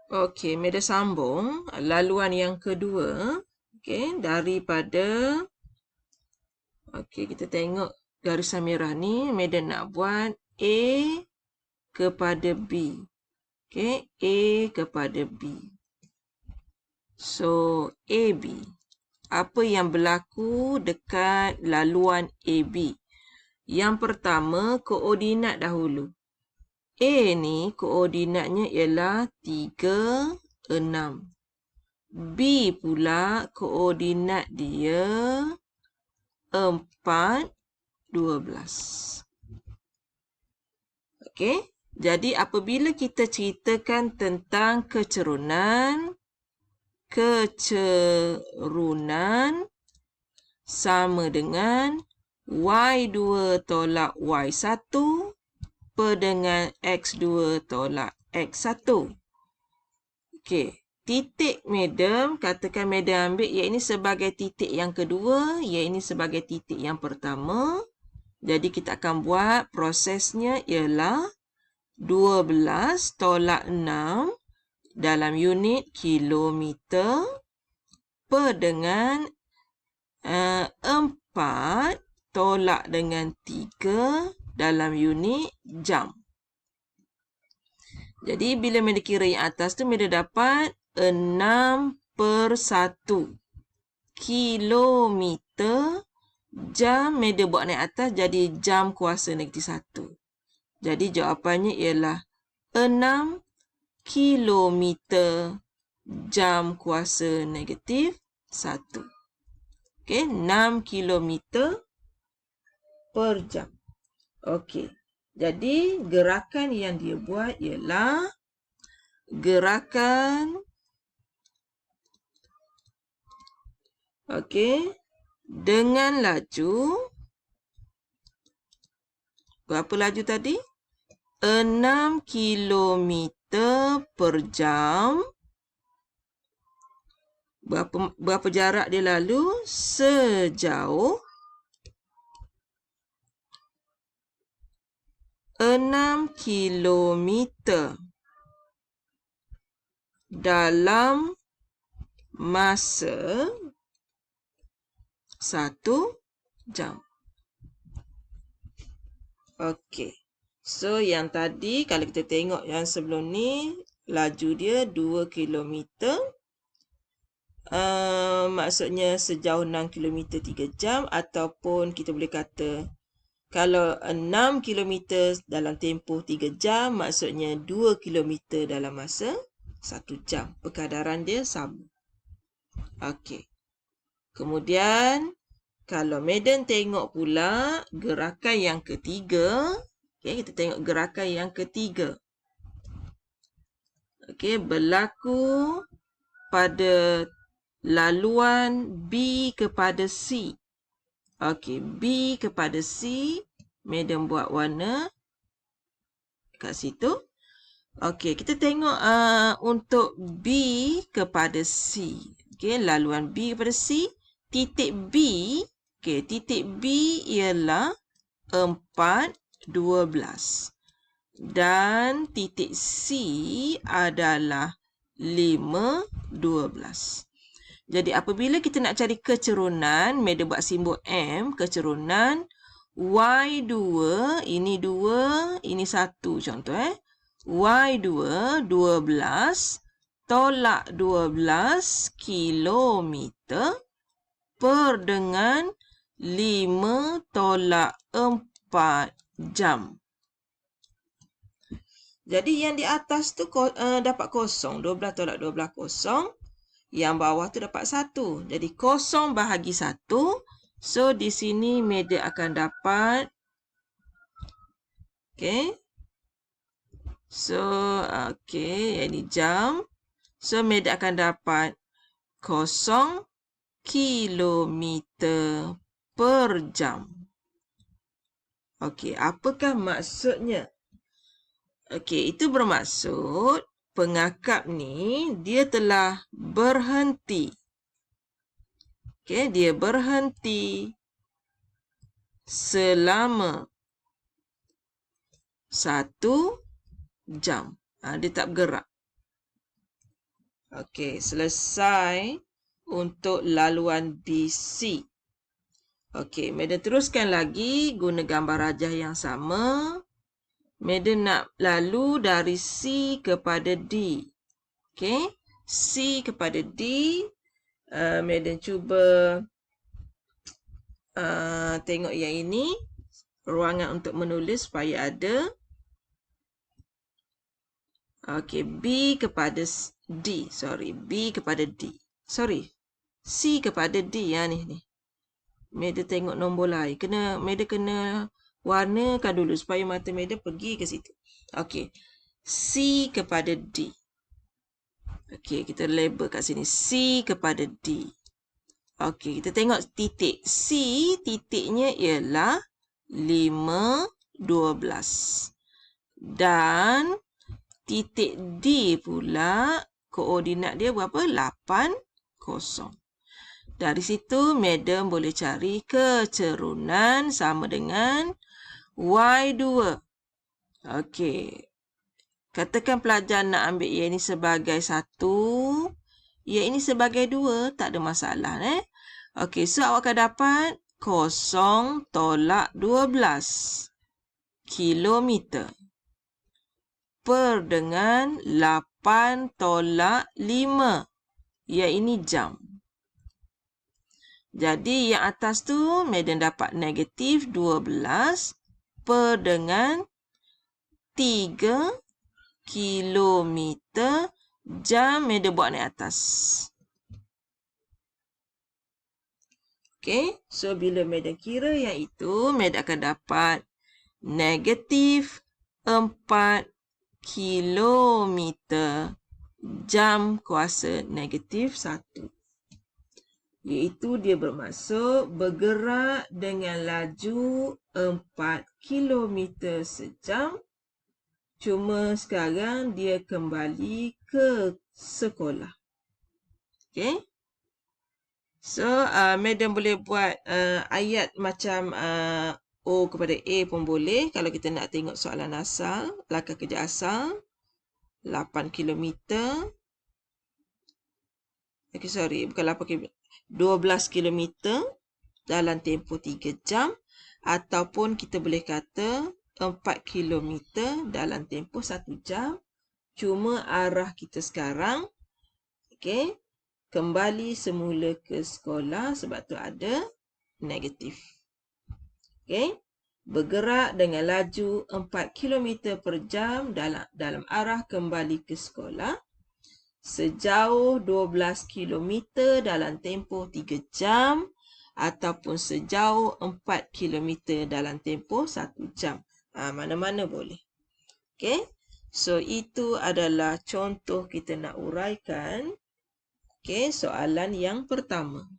Okey, media sambung laluan yang kedua. Okey, daripada kita tengok garisan merah ni, media nak buat A kepada B. Okey, A kepada B. So, AB. Apa yang berlaku dekat laluan AB? Yang pertama, koordinat dahulu. A ni koordinatnya ialah 3, 6. B pula koordinat dia 4, 12. Okey, jadi apabila kita ceritakan tentang kecerunan sama dengan Y2 tolak Y1 per dengan X2 tolak X1. Okey, titik medium, katakan medium ambil ia ini sebagai titik yang kedua, ia ini sebagai titik yang pertama. Jadi kita akan buat prosesnya ialah 12 tolak 6 dalam unit kilometer per dengan 4 tolak dengan 3 dalam unit jam. Jadi bila Meda kira yang atas tu, Meda dapat 6/1 kilometer jam. Meda buat naik atas jadi jam kuasa -1. Jadi jawapannya ialah 6 kilometer jam kuasa -1. Okey, 6 kilometer per jam. Okey. Jadi gerakan yang dia buat ialah gerakan dengan laju berapa laju tadi? 6 kilometer per jam. Berapa jarak dia lalu? Sejauh 6 kilometer dalam masa 1 jam. Okey. So, yang tadi kalau kita tengok yang sebelum ni, laju dia 2 kilometer. Maksudnya sejauh 6 kilometer 3 jam, ataupun kita boleh kata kalau 6 kilometer dalam tempoh 3 jam, maksudnya 2 kilometer dalam masa 1 jam. Perkadaran dia sama. Okey. Kemudian, kalau Medan tengok pula gerakan yang ketiga. Okey, kita tengok gerakan yang ketiga. Okey, berlaku pada laluan B kepada C. Okey, B kepada C, Madam buat warna kat situ. Okey, kita tengok untuk B kepada C. Okey, laluan B kepada C, titik B, titik B ialah 4, 12. Dan titik C adalah 5, 12. Jadi apabila kita nak cari kecerunan, Meda buat simbol M, kecerunan Y2, ini 2, ini 1 contoh Y2, 12, tolak 12 kilometer per dengan 5 tolak 4 jam. Jadi yang di atas tu dapat kosong, 12 tolak 12 kosong. Yang bawah tu dapat 1. Jadi kosong bahagi 1. So di sini Meda akan dapat. Okey. So ini jam. So Meda akan dapat 0 kilometer per jam. Okey, apakah maksudnya? Okey, itu bermaksud pengakap ni dia telah berhenti. Okey, dia berhenti selama 1 jam. Dia tak bergerak. Okey, selesai untuk laluan BC. Okey, Madam teruskan lagi guna gambar rajah yang sama. Madam nak lalu dari C kepada D. Okey, C kepada D. Madam cuba tengok yang ini. Ruangan untuk menulis supaya ada. Okey, B kepada D. B kepada D. C kepada D ni. Madam tengok nombor lain. Madam kena warnakan dulu supaya mata Madam pergi ke situ. Okey. C kepada D. Okey, kita label kat sini. C kepada D. Okey, kita tengok titik. C titiknya ialah 5, 12. Dan titik D pula koordinat dia berapa? 8, 0. Dari situ, Madam boleh cari kecerunan sama dengan Y2. Okey. Katakan pelajar nak ambil Y ini sebagai 1, Y ini sebagai 2, tak ada masalah. Okey, so awak akan dapat 0 tolak 12 kilometer per dengan 8 tolak 5. Yang ini jam. Jadi yang atas tu Madam dapat negatif 12 per dengan 3 kilometer jam. Madam buat naik atas. Okey, so bila Madam kira yang itu, Madam akan dapat negatif 4 kilometer jam kuasa negatif 1. Iaitu dia bermaksud bergerak dengan laju 4 kilometer sejam. Cuma sekarang dia kembali ke sekolah. Okey. So, Madam boleh buat ayat macam O kepada A pun boleh. Kalau kita nak tengok soalan asal, langkah kerja asal, 8 kilometer. Okey, bukan 8 kilometer. 12 kilometer dalam tempoh 3 jam. Ataupun kita boleh kata 4 kilometer dalam tempoh 1 jam. Cuma arah kita sekarang, okey, kembali semula ke sekolah sebab tu ada negatif. Okey. Bergerak dengan laju 4 km per jam dalam arah kembali ke sekolah. Sejauh 12 km dalam tempoh 3 jam. Ataupun sejauh 4 km dalam tempoh 1 jam. Mana-mana boleh. Okey. So, itu adalah contoh kita nak uraikan. Okey, soalan yang pertama.